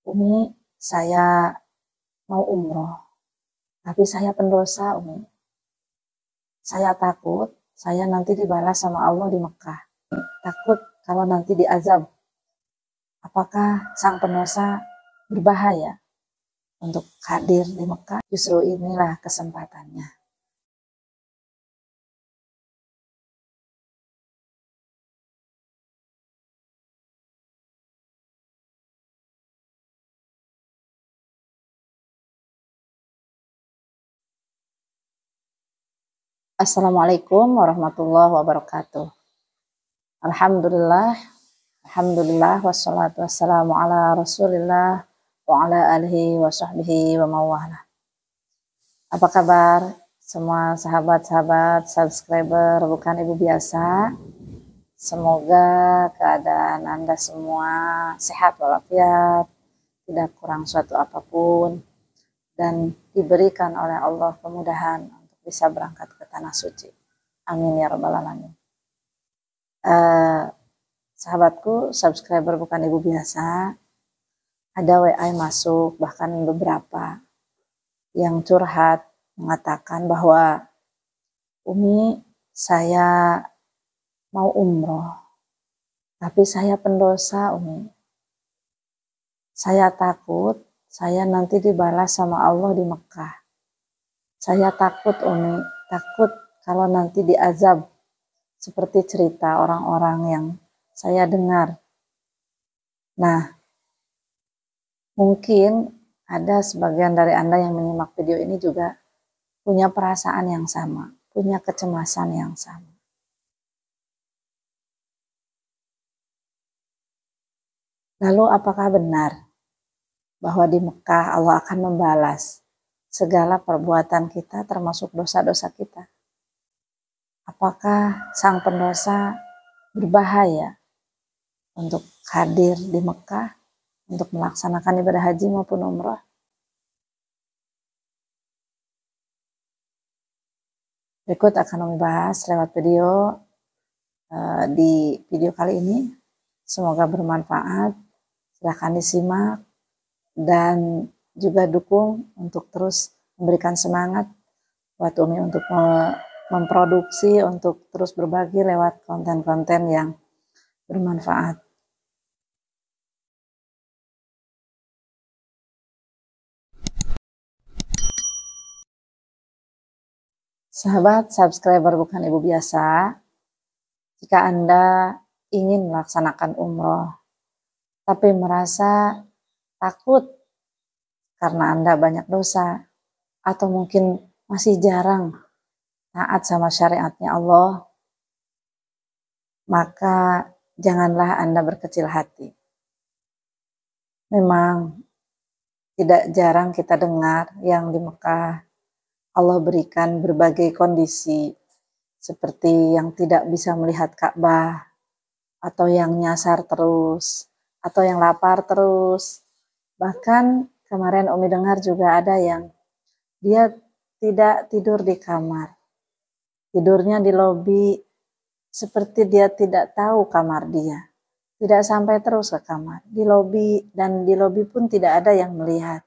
Umi, saya mau umroh, tapi saya pendosa, Umi. Saya takut, saya nanti dibalas sama Allah di Mekah. Takut kalau nanti diazab. Apakah sang pendosa berbahaya untuk hadir di Mekah? Justru inilah kesempatannya. Assalamualaikum warahmatullahi wabarakatuh. Alhamdulillah, Alhamdulillah, wassalatu wassalamu ala rasulillah wa ala alihi wa sahbihi wa mawala. Apa kabar semua sahabat-sahabat subscriber Bukan Ibu Biasa? Semoga keadaan Anda semua sehat walafiat, tidak kurang suatu apapun, dan diberikan oleh Allah kemudahan untuk bisa berangkat ke Tanah Suci. Amin ya rabbal alamin. Sahabatku, subscriber Bukan Ibu Biasa, ada WA masuk, bahkan beberapa yang curhat mengatakan bahwa Umi, saya mau umroh, tapi saya pendosa, Umi. Saya takut saya nanti dibalas sama Allah di Mekah. Saya takut, Umi, takut kalau nanti diazab seperti cerita orang-orang yang saya dengar. Nah, mungkin ada sebagian dari Anda yang menyimak video ini juga punya perasaan yang sama, punya kecemasan yang sama. Lalu apakah benar bahwa di Mekah Allah akan membalas segala perbuatan kita termasuk dosa-dosa kita? Apakah sang pendosa berbahaya untuk hadir di Mekah untuk melaksanakan ibadah haji maupun umrah? Berikut akan kami bahas lewat video di video kali ini. Semoga bermanfaat. Silahkan disimak dan juga dukung untuk terus memberikan semangat buat Umi untuk memproduksi, untuk terus berbagi lewat konten-konten yang bermanfaat. Sahabat subscriber Bukan Ibu Biasa, jika Anda ingin melaksanakan umroh, tapi merasa takut karena Anda banyak dosa, atau mungkin masih jarang taat sama syariatnya Allah, maka janganlah Anda berkecil hati. Memang tidak jarang kita dengar yang di Mekah Allah berikan berbagai kondisi, seperti yang tidak bisa melihat Ka'bah, atau yang nyasar terus, atau yang lapar terus. Bahkan kemarin Umi dengar juga ada yang dia tidak tidur di kamar, tidurnya di lobi, seperti dia tidak tahu kamar dia, tidak sampai terus ke kamar, di lobi, dan di lobi pun tidak ada yang melihat.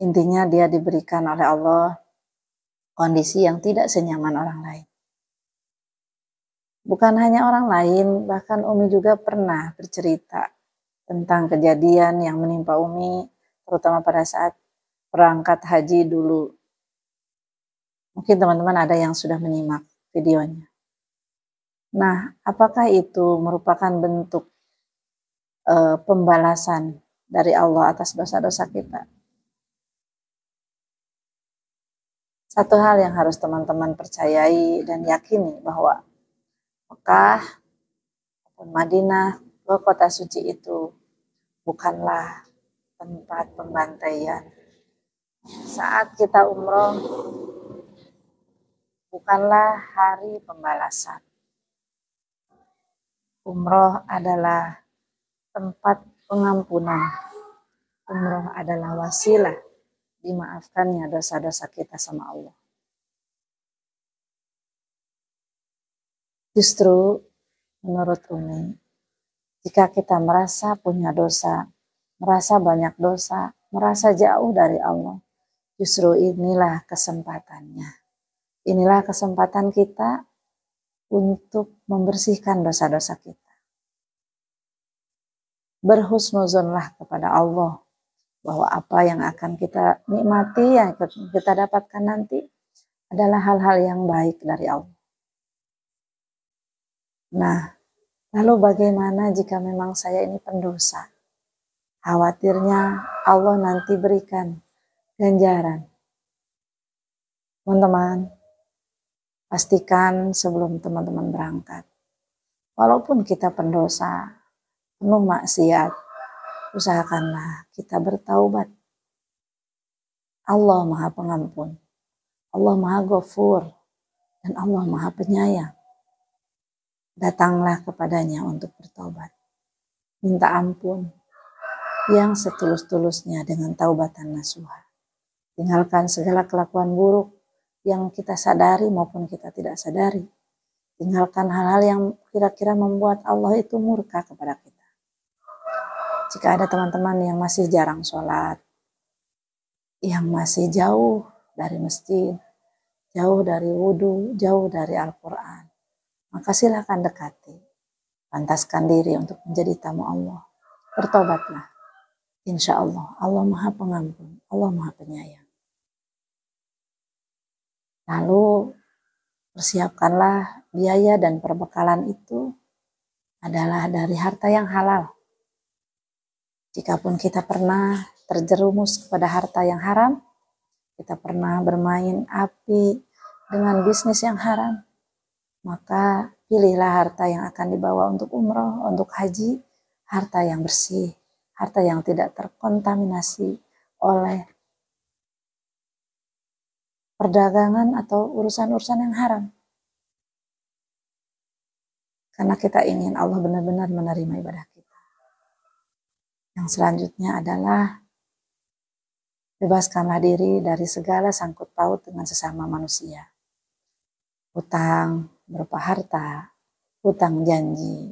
Intinya dia diberikan oleh Allah kondisi yang tidak senyaman orang lain. Bukan hanya orang lain, bahkan Umi juga pernah bercerita tentang kejadian yang menimpa Umi, terutama pada saat berangkat haji dulu. Mungkin teman-teman ada yang sudah menyimak videonya. Nah, apakah itu merupakan bentuk pembalasan dari Allah atas dosa-dosa kita? Satu hal yang harus teman-teman percayai dan yakini bahwa Mekah maupun Madinah, dua kota suci itu bukanlah tempat pembantaian. Saat kita umroh bukanlah hari pembalasan. Umroh adalah tempat pengampunan. Umroh adalah wasilah dimaafkannya dosa-dosa kita sama Allah. Justru menurut Umi, jika kita merasa punya dosa, merasa banyak dosa, merasa jauh dari Allah. Justru inilah kesempatannya. Inilah kesempatan kita untuk membersihkan dosa-dosa kita. Berhusnuzonlah kepada Allah bahwa apa yang akan kita nikmati, yang kita dapatkan nanti adalah hal-hal yang baik dari Allah. Nah, lalu bagaimana jika memang saya ini pendosa? Khawatirnya Allah nanti berikan ganjaran. Teman-teman, pastikan sebelum teman-teman berangkat, walaupun kita pendosa, penuh maksiat, usahakanlah kita bertaubat. Allah Maha Pengampun, Allah Maha Ghafur, dan Allah Maha Penyayang. Datanglah kepadanya untuk bertaubat. Minta ampun yang setulus-tulusnya dengan taubatan nasuha. Tinggalkan segala kelakuan buruk yang kita sadari maupun kita tidak sadari. Tinggalkan hal-hal yang kira-kira membuat Allah itu murka kepada kita. Jika ada teman-teman yang masih jarang sholat, yang masih jauh dari masjid, jauh dari wudhu, jauh dari Al-Quran, maka silakan dekati. Pantaskan diri untuk menjadi tamu Allah. Bertobatlah. Insya Allah, Allah Maha Pengampun, Allah Maha Penyayang. Lalu persiapkanlah biaya dan perbekalan itu adalah dari harta yang halal. Jikapun kita pernah terjerumus kepada harta yang haram, kita pernah bermain api dengan bisnis yang haram, maka pilihlah harta yang akan dibawa untuk umroh, untuk haji, harta yang bersih, harta yang tidak terkontaminasi oleh perdagangan atau urusan-urusan yang haram. Karena kita ingin Allah benar-benar menerima ibadah kita. Yang selanjutnya adalah bebaskanlah diri dari segala sangkut paut dengan sesama manusia. Hutang berupa harta, hutang janji,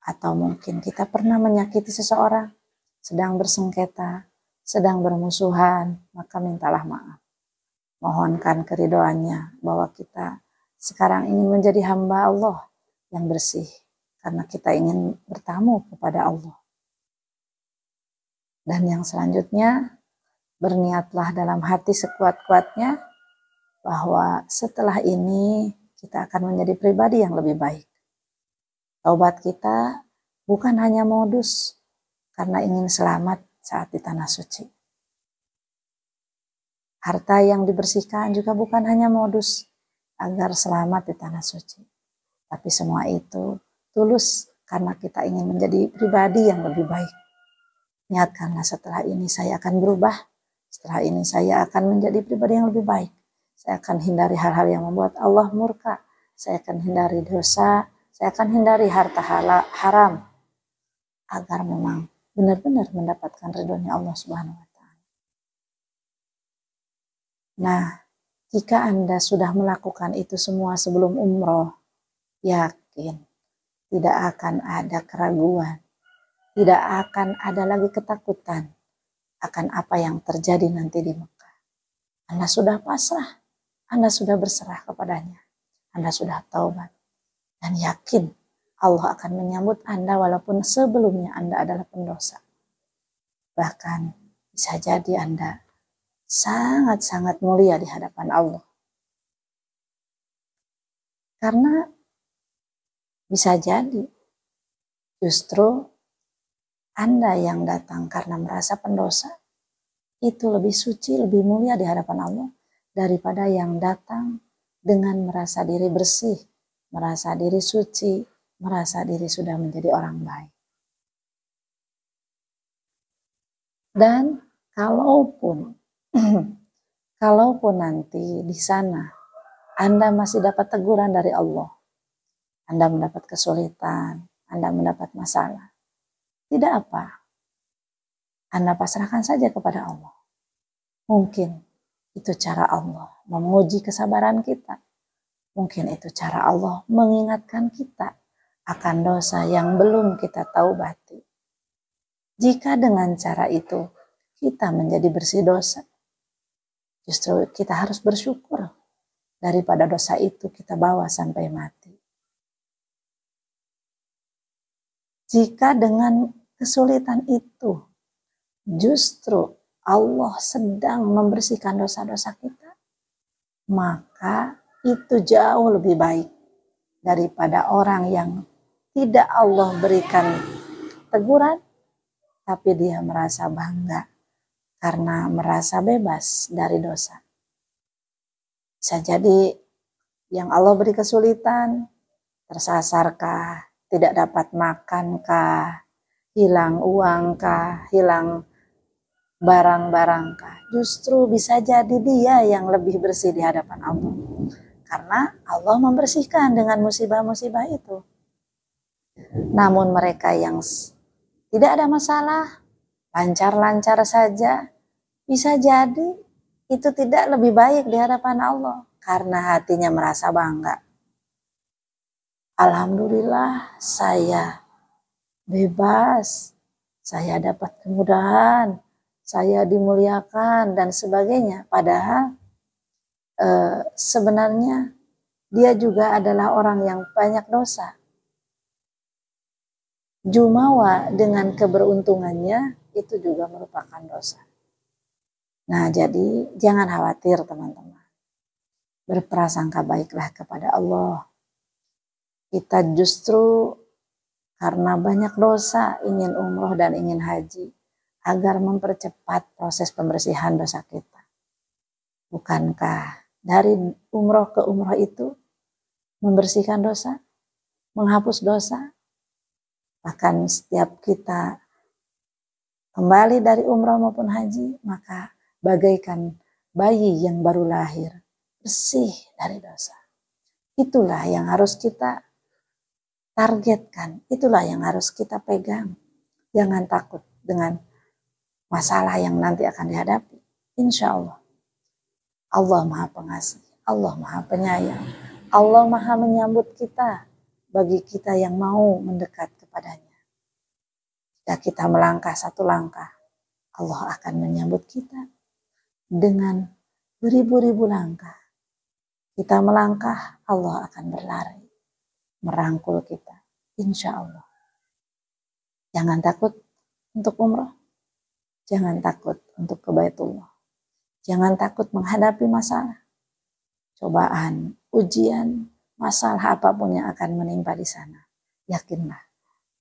atau mungkin kita pernah menyakiti seseorang, sedang bersengketa, sedang bermusuhan, maka mintalah maaf. Mohonkan keridhoannya bahwa kita sekarang ingin menjadi hamba Allah yang bersih, karena kita ingin bertamu kepada Allah. Dan yang selanjutnya, berniatlah dalam hati sekuat-kuatnya bahwa setelah ini kita akan menjadi pribadi yang lebih baik. Taubat kita bukan hanya modus karena ingin selamat saat di tanah suci. Harta yang dibersihkan juga bukan hanya modus agar selamat di tanah suci. Tapi semua itu tulus karena kita ingin menjadi pribadi yang lebih baik. Niatkanlah setelah ini saya akan berubah. Setelah ini saya akan menjadi pribadi yang lebih baik. Saya akan hindari hal-hal yang membuat Allah murka. Saya akan hindari dosa. Saya akan hindari harta haram. Agar memang benar-benar mendapatkan ridhonya Allah Subhanahu wa Ta'ala. Nah, jika Anda sudah melakukan itu semua sebelum umroh, yakin tidak akan ada keraguan, tidak akan ada lagi ketakutan akan apa yang terjadi nanti di Mekah. Anda sudah pasrah, Anda sudah berserah kepadanya, Anda sudah taubat, dan yakin Allah akan menyambut Anda walaupun sebelumnya Anda adalah pendosa. Bahkan bisa jadi Anda sangat-sangat mulia di hadapan Allah. Karena bisa jadi justru Anda yang datang karena merasa pendosa itu lebih suci, lebih mulia di hadapan Allah daripada yang datang dengan merasa diri bersih, merasa diri suci, merasa diri sudah menjadi orang baik. Dan kalaupun nanti di sana Anda masih dapat teguran dari Allah, Anda mendapat kesulitan, Anda mendapat masalah, tidak apa, Anda pasrahkan saja kepada Allah. Mungkin itu cara Allah menguji kesabaran kita. Mungkin itu cara Allah mengingatkan kita akan dosa yang belum kita taubati. Jika dengan cara itu kita menjadi bersih dosa, justru kita harus bersyukur daripada dosa itu kita bawa sampai mati. Jika dengan kesulitan itu justru Allah sedang membersihkan dosa-dosa kita, maka itu jauh lebih baik daripada orang yang tidak Allah berikan teguran, tapi dia merasa bangga karena merasa bebas dari dosa. Bisa jadi yang Allah beri kesulitan, tersasarkah, tidak dapat makankah, hilang uangkah, hilang barang-barangkah. Justru bisa jadi dia yang lebih bersih di hadapan Allah. Karena Allah membersihkan dengan musibah-musibah itu. Namun mereka yang tidak ada masalah, lancar-lancar saja, bisa jadi itu tidak lebih baik di hadapan Allah. Karena hatinya merasa bangga. Alhamdulillah saya bebas, saya dapat kemudahan, saya dimuliakan dan sebagainya. Padahal sebenarnya dia juga adalah orang yang banyak dosa. Jumawa dengan keberuntungannya itu juga merupakan dosa. Nah, jadi jangan khawatir teman-teman. Berprasangka baiklah kepada Allah. Kita justru karena banyak dosa ingin umroh dan ingin haji agar mempercepat proses pembersihan dosa kita. Bukankah dari umroh ke umroh itu membersihkan dosa, menghapus dosa? Bahkan setiap kita kembali dari umroh maupun haji, maka bagaikan bayi yang baru lahir, bersih dari dosa. Itulah yang harus kita targetkan, itulah yang harus kita pegang. Jangan takut dengan masalah yang nanti akan dihadapi. Insya Allah, Allah Maha Pengasih, Allah Maha Penyayang, Allah Maha menyambut kita bagi kita yang mau mendekat kepadanya. Jika kita melangkah satu langkah, Allah akan menyambut kita dengan beribu-ribu langkah. Kita melangkah, Allah akan berlari, merangkul kita. Insya Allah. Jangan takut untuk umroh. Jangan takut untuk ke Baitullah. Jangan takut menghadapi masalah, cobaan, ujian, masalah apapun yang akan menimpa di sana. Yakinlah,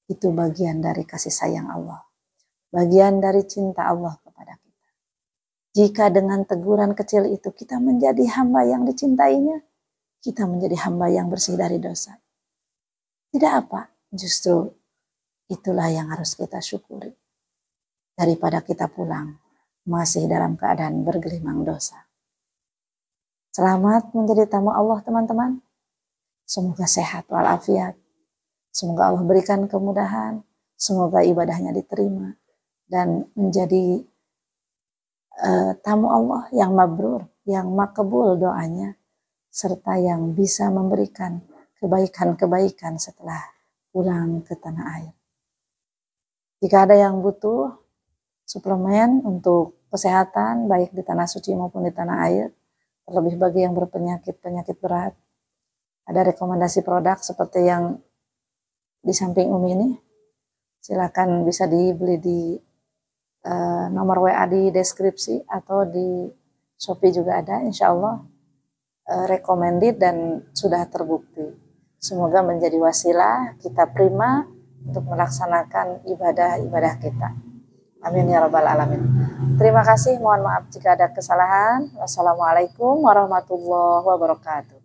itu bagian dari kasih sayang Allah. Bagian dari cinta Allah kepada kita. Jika dengan teguran kecil itu kita menjadi hamba yang dicintainya, kita menjadi hamba yang bersih dari dosa. Tidak apa, justru itulah yang harus kita syukuri. Daripada kita pulang masih dalam keadaan bergelimang dosa. Selamat menjadi tamu Allah teman-teman. Semoga sehat walafiat. Semoga Allah berikan kemudahan. Semoga ibadahnya diterima. Dan menjadi tamu Allah yang mabrur, yang makbul doanya. Serta yang bisa memberikan kebaikan-kebaikan setelah pulang ke tanah air. Jika ada yang butuh suplemen untuk kesehatan baik di tanah suci maupun di tanah air, terlebih bagi yang berpenyakit-penyakit berat, ada rekomendasi produk seperti yang di samping Umi ini, silakan bisa dibeli di nomor WA di deskripsi atau di Shopee juga ada, insya Allah recommended dan sudah terbukti. Semoga menjadi wasilah kita prima untuk melaksanakan ibadah-ibadah kita. Amin ya rabbal alamin. Terima kasih, mohon maaf jika ada kesalahan. Wassalamualaikum warahmatullahi wabarakatuh.